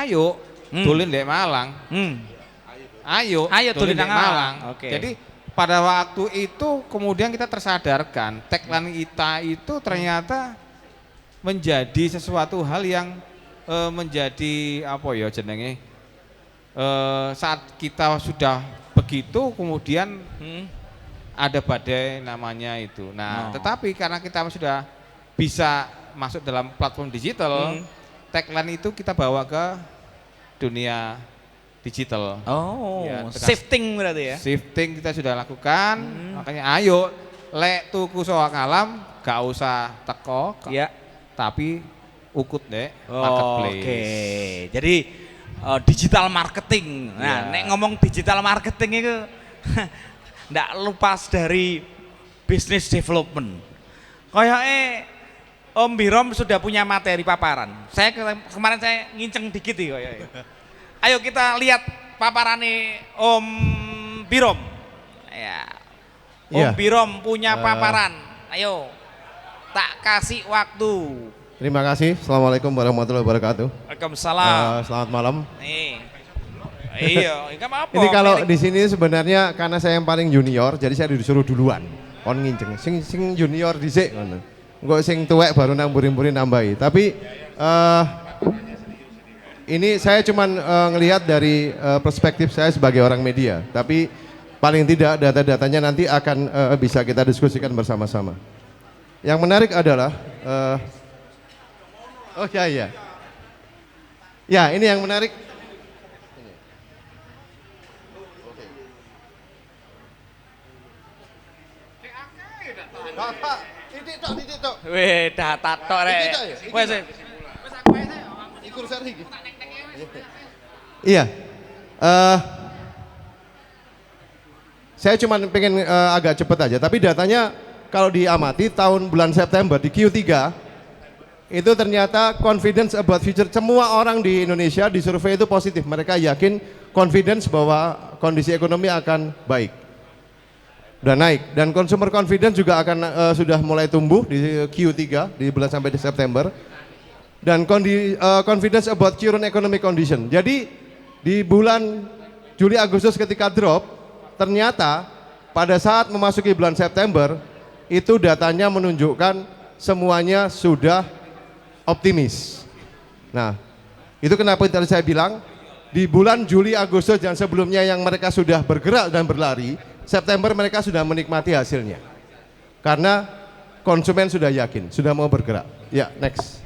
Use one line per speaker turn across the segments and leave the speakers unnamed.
ayo dolen di Malang. Ayo dolen di Malang.
Okay.
Jadi pada waktu itu kemudian kita tersadarkan tagline kita itu ternyata menjadi sesuatu hal yang menjadi apa ya jenenge saat kita sudah begitu kemudian ada badai namanya itu. Nah, tetapi karena kita sudah bisa masuk dalam platform digital, tagline itu kita bawa ke dunia digital.
Oh,
ya,
shifting berarti ya?
Shifting kita sudah lakukan, makanya ayo lek tuku soak alam gak usah teko,
ya.
tapi ukut deh marketplace.
Oke, jadi digital marketing. Nah, nek ngomong digital marketing itu ndak lepas dari business development. Kayaknya Om Birom sudah punya materi paparan. Saya kemarin saya nginceng dikit nih kayaknya. Ayo kita lihat paparannya Om Birom. Ya. Om Birom punya paparan. Ayo, tak kasih waktu.
Terima kasih. Assalamualaikum warahmatullahi wabarakatuh.
Waalaikumsalam.
Selamat malam.
Nih. Iya, enggak apa-apa.
Ini kalau di sini sebenarnya karena saya yang paling junior, jadi saya disuruh duluan. Kon nginceng. Sing junior dhisik ngono. Engko sing tuwek baru namburi-mburi nambahi. Tapi ini saya cuman ngelihat dari perspektif saya sebagai orang media, tapi paling tidak data-datanya nanti akan bisa kita diskusikan bersama-sama. Yang menarik adalah, oh ya, ya ini yang menarik. Titik tok.
Weh, data tok rek. Wes.
Iya, saya cuma pengen agak cepat aja, tapi datanya kalau diamati tahun bulan September di Q3 itu ternyata confidence about future, semua orang di Indonesia di survei itu positif, mereka yakin confidence bahwa kondisi ekonomi akan baik, udah naik, dan consumer confidence juga akan sudah mulai tumbuh di Q3 di bulan sampai di September, dan confidence about current economic condition. Jadi di bulan Juli Agustus ketika drop, ternyata pada saat memasuki bulan September itu datanya menunjukkan semuanya sudah optimis. Nah, itu kenapa tadi saya bilang di bulan Juli Agustus dan sebelumnya yang mereka sudah bergerak dan berlari, September mereka sudah menikmati hasilnya. Karena konsumen sudah yakin, sudah mau bergerak. Ya, next.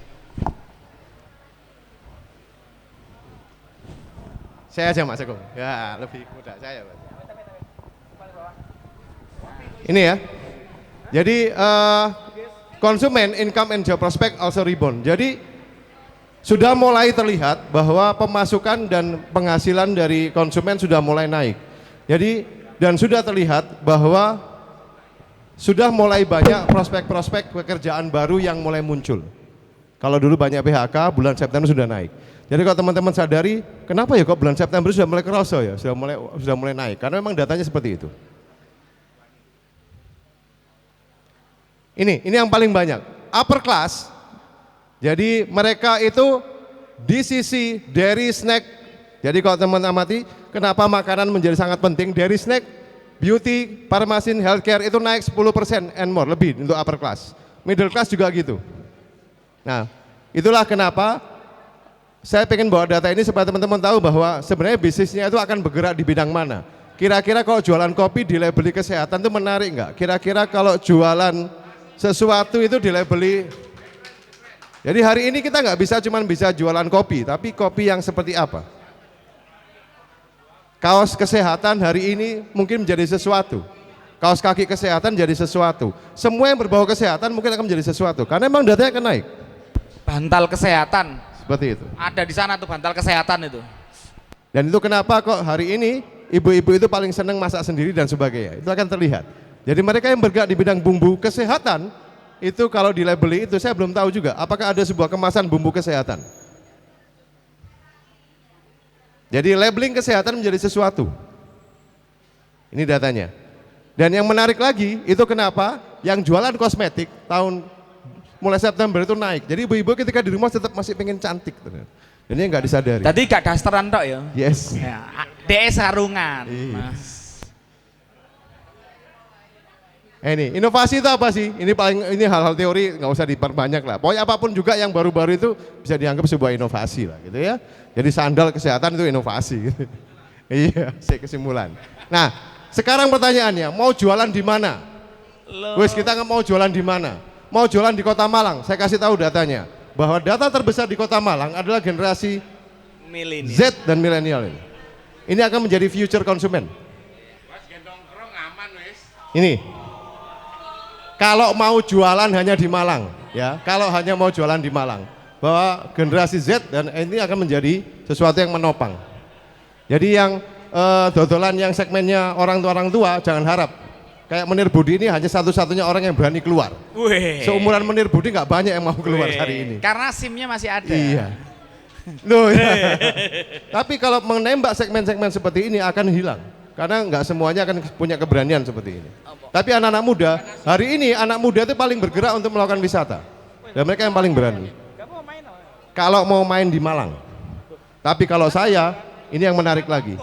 Saya aja Mas Agung, ya lebih mudah saya. Ini ya, jadi konsumen income and job prospect also rebound. Jadi sudah mulai terlihat bahwa pemasukan dan penghasilan dari konsumen sudah mulai naik. Jadi dan sudah terlihat bahwa sudah mulai banyak prospek-prospek pekerjaan baru yang mulai muncul. Kalau dulu banyak PHK, bulan September sudah naik. Jadi kalau teman-teman sadari, kenapa ya kok bulan September sudah mulai kerasa ya, sudah mulai naik, karena memang datanya seperti itu. Ini yang paling banyak, upper class. Jadi mereka itu di sisi dairy snack. Jadi kalau teman-teman amati, kenapa makanan menjadi sangat penting? Dairy snack, beauty, pharmacy, healthcare itu naik 10% and more, lebih untuk upper class. Middle class juga gitu. Nah, itulah kenapa saya pengen bawa data ini supaya teman-teman tahu bahwa sebenarnya bisnisnya itu akan bergerak di bidang mana. Kira-kira kalau jualan kopi dilabeli kesehatan itu menarik nggak? Kira-kira kalau jualan sesuatu itu dilabeli. Jadi hari ini kita nggak bisa jualan kopi, tapi kopi yang seperti apa? Kaos kesehatan hari ini mungkin menjadi sesuatu. Kaos kaki kesehatan jadi sesuatu. Semua yang berbau kesehatan mungkin akan menjadi sesuatu, karena memang datanya akan naik.
Bantal kesehatan.
Seperti itu.
Ada di sana tuh bantal kesehatan itu.
Dan itu kenapa kok hari ini ibu-ibu itu paling senang masak sendiri dan sebagainya. Itu akan terlihat. Jadi mereka yang bergerak di bidang bumbu kesehatan itu kalau dilabeli itu saya belum tahu juga apakah ada sebuah kemasan bumbu kesehatan. Jadi labeling kesehatan menjadi sesuatu. Ini datanya. Dan yang menarik lagi itu kenapa yang jualan kosmetik tahun mulai September itu naik. Jadi ibu-ibu ketika di rumah tetap masih pengen cantik. Ini nggak disadari.
Tadi gak dasteran tok ya.
Yes.
Ya, DE sarungan.
Iya.
Nah,
Ini inovasi itu apa sih? Ini hal-hal teori nggak usah diperbanyak lah. Pokoknya apapun juga yang baru-baru itu bisa dianggap sebuah inovasi lah, gitu ya. Jadi sandal kesehatan itu inovasi. Gitu. Iya, saya kesimpulan. Nah, sekarang pertanyaannya, mau jualan di mana? Wes kita nggak mau jualan di mana? Mau jualan di Kota Malang. Saya kasih tahu datanya bahwa data terbesar di Kota Malang adalah generasi
milenial.
Z dan milenial ini. Ini akan menjadi future konsumen. Ini. Kalau mau jualan hanya di Malang, ya. Kalau hanya mau jualan di Malang, bahwa generasi Z dan ini akan menjadi sesuatu yang menopang. Jadi yang dodolan yang segmennya orang tua jangan harap. Kayak Menir Budi ini hanya satu-satunya orang yang berani keluar.
Wih.
Seumuran Menir Budi nggak banyak yang mau keluar hari ini.
Karena SIM-nya masih ada.
Iya. Loh, ya. Tapi kalau menembak segmen-segmen seperti ini akan hilang. Karena nggak semuanya akan punya keberanian seperti ini. Tapi anak-anak muda, hari ini anak muda itu paling bergerak untuk melakukan wisata. Dan mereka yang paling berani. Kalau mau main di Malang. Tapi kalau saya, ini yang menarik lagi.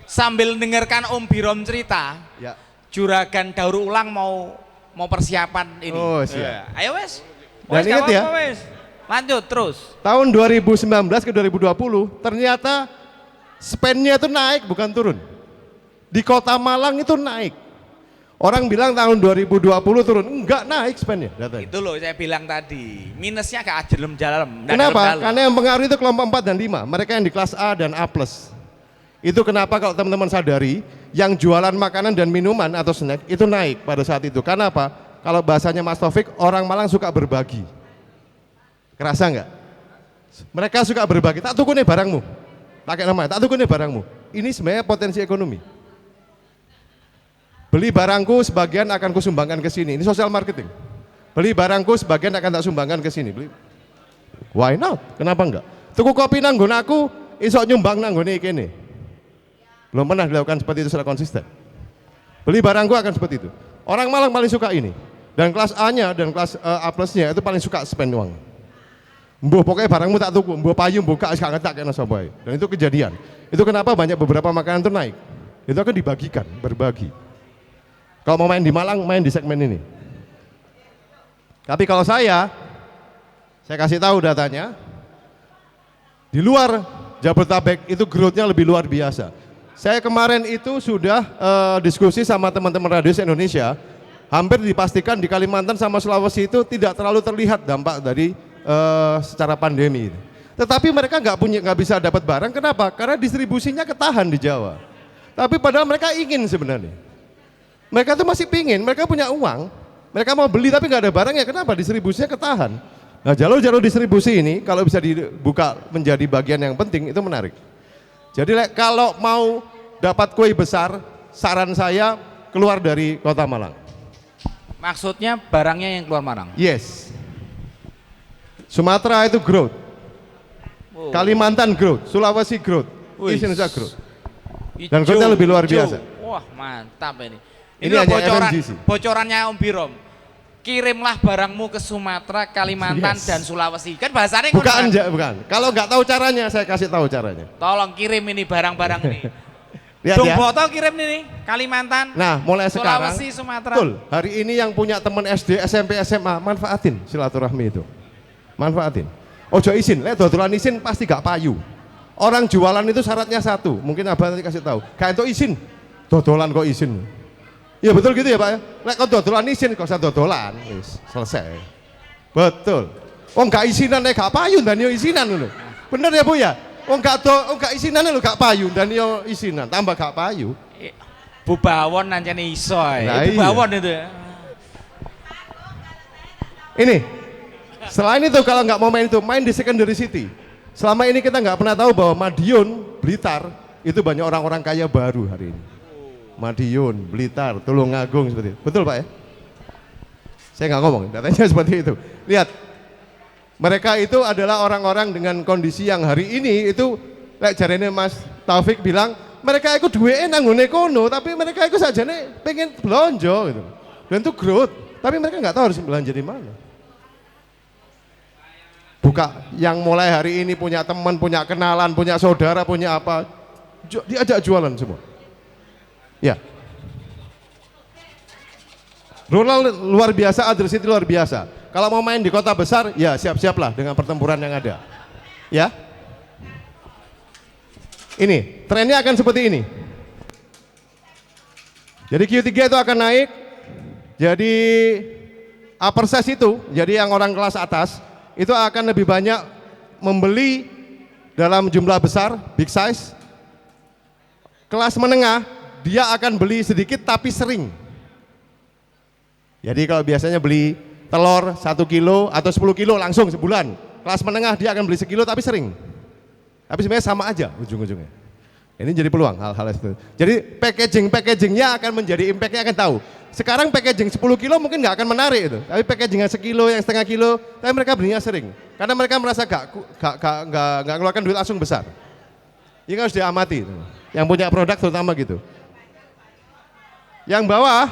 Sambil dengarkan Om Birom cerita,
Ya.
Juragan daur ulang mau persiapan ini.
Oh, siap.
Ayo wes.
Dan ingat ya,
Lanjut terus.
tahun 2019 ke 2020, ternyata spendnya itu naik bukan turun. Di Kota Malang itu naik. Orang bilang tahun 2020 turun, enggak naik spendnya datanya.
Itu loh saya bilang tadi, minusnya gak ajelem dalam.
Kenapa? Karena yang pengaruh itu kelompok 4 dan 5, mereka yang di kelas A dan A+. Itu kenapa kalau teman-teman sadari, yang jualan makanan dan minuman atau snack itu naik pada saat itu. Karena apa? Kalau bahasanya Mas Taufik, orang Malang suka berbagi. Kerasa enggak? Mereka suka berbagi, tak tuku nih barangmu. Pakai namanya, tak tuku nih barangmu. Ini sebenarnya potensi ekonomi. Beli barangku sebagian akan kusumbangkan ke sini. Ini sosial marketing. Beli barangku sebagian akan tak sumbangkan ke sini. Beli. Why not? Kenapa enggak? Tuku kopi nanggon aku, isok nyumbang nanggon iki nih. Belum pernah dilakukan seperti itu secara konsisten. Beli barangku akan seperti itu. Orang Malang paling suka ini. Dan kelas A-nya dan kelas A+-nya itu paling suka spend uang. Mbuh pokoknya barangmu tak tuku, mbuh payung buka gak ngetak kena sapa. Dan itu kejadian. Itu kenapa banyak beberapa makanan itu naik. Itu akan dibagikan, berbagi. Kalau mau main di Malang, main di segmen ini. Tapi kalau saya kasih tahu datanya, di luar Jabodetabek itu growth-nya lebih luar biasa. Saya kemarin itu sudah diskusi sama teman-teman Radius Indonesia, hampir dipastikan di Kalimantan sama Sulawesi itu tidak terlalu terlihat dampak dari secara pandemi. Tetapi mereka nggak bisa dapat barang, kenapa? Karena distribusinya ketahan di Jawa. Tapi padahal mereka ingin sebenarnya. Mereka tuh masih pingin, mereka punya uang, mereka mau beli tapi nggak ada barangnya, kenapa? Distribusinya ketahan. Nah jalur-jalur distribusi ini kalau bisa dibuka menjadi bagian yang penting itu menarik. Jadi kalau mau dapat kue besar, saran saya keluar dari Kota Malang.
Maksudnya barangnya yang keluar Malang?
Yes. Sumatera itu growth, Kalimantan growth, Sulawesi growth, Indonesia growth. Dan growth-nya lebih luar biasa.
Wah mantap ini.
Ini
Ini
hanya
bocoran,
FMG sih.
bocorannya Om Birom. Kirimlah barangmu ke Sumatera, Kalimantan,
Yes.
dan Sulawesi. Kan bahasanya
Bukan,
ngono kan?
bukan. Kalau nggak tahu caranya, saya kasih tahu caranya.
Tolong kirim ini barang-barang ini.
Lihat ya.
Boto kirim ini Kalimantan.
Nah, mulai sekarang,
Sulawesi, Sumatera.
betul. Hari ini yang punya teman SD, SMP, SMA, manfaatin silaturahmi itu. Manfaatin. Ojo izin, lihat dodolan izin pasti gak payu. Orang jualan itu syaratnya satu. Mungkin abah nanti kasih tahu. Kayak itu izin, dodolan kok izin. Iya betul gitu ya Pak ya. Lek kok dodolan izin, kok usah dodolan, wis selesai. Betul. Oh gak isinan nek gak payu dan yo isinan lho. Bener ya Bu ya? Oh gak isinan lho gak payu dan yo isinan, tambah gak payu.
Bu Bawon nancene iso.
Nah,
Bu
iya.
Bawon itu.
Ini, selain itu kalau nggak mau main itu, main di secondary city. Selama ini kita nggak pernah tahu bahwa Madiun, Blitar, itu banyak orang-orang kaya baru hari ini. Madiun, Blitar, Tulungagung seperti itu. Betul Pak ya? Saya nggak ngomong, datanya seperti itu. Lihat, mereka itu adalah orang-orang dengan kondisi yang hari ini itu, kayak jarene Mas Taufik bilang, mereka ikut duwe nang ngene kono, tapi mereka ikut sajane pengen belanja gitu. Dan itu growth, tapi mereka nggak tahu harus belanja di mana. Buka yang mulai hari ini punya teman, punya kenalan, punya saudara, punya apa, diajak jualan semua. Ya. Rural luar biasa, other city luar biasa. Kalau mau main di kota besar, ya siap-siaplah dengan pertempuran yang ada. Ya. Ini, trennya akan seperti ini. Jadi Q3 itu akan naik. Jadi upper size itu, jadi yang orang kelas atas itu akan lebih banyak membeli dalam jumlah besar, big size. Kelas menengah dia akan beli sedikit tapi sering. Jadi kalau biasanya beli telur 1 kilo atau 10 kilo langsung sebulan, kelas menengah dia akan beli sekilo tapi sering. Tapi sebenarnya sama aja ujung-ujungnya. Ini jadi peluang hal-hal itu. Jadi packagingnya akan menjadi impactnya akan tahu. Sekarang packaging 10 kilo mungkin nggak akan menarik itu. Tapi packagingnya sekilo, yang setengah kilo, tapi mereka belinya sering. Karena mereka merasa nggak ngeluarkan duit langsung besar. Ini harus diamati. Yang punya produk terutama gitu. Yang bawah,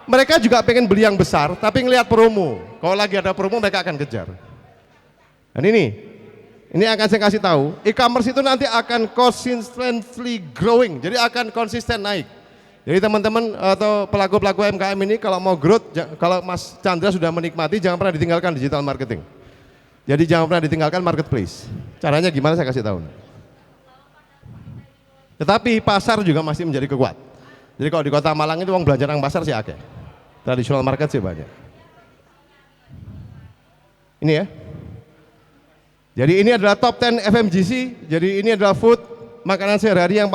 mereka juga pengen beli yang besar, tapi ngelihat promo. Kalau lagi ada promo mereka akan kejar. Dan ini akan saya kasih tahu, e-commerce itu nanti akan consistently growing, jadi akan konsisten naik. Jadi teman-teman atau pelaku-pelaku UMKM ini kalau mau growth, kalau Mas Chandra sudah menikmati, jangan pernah ditinggalkan digital marketing. Jadi jangan pernah ditinggalkan marketplace. Caranya gimana saya kasih tahu. Tetapi pasar juga masih menjadi kuat. Jadi kalau di kota Malang itu uang belanja nang pasar sih akeh. Traditional market sih banyak. Ini ya. Jadi ini adalah top 10 FMCG, jadi ini adalah food, makanan sehari-hari yang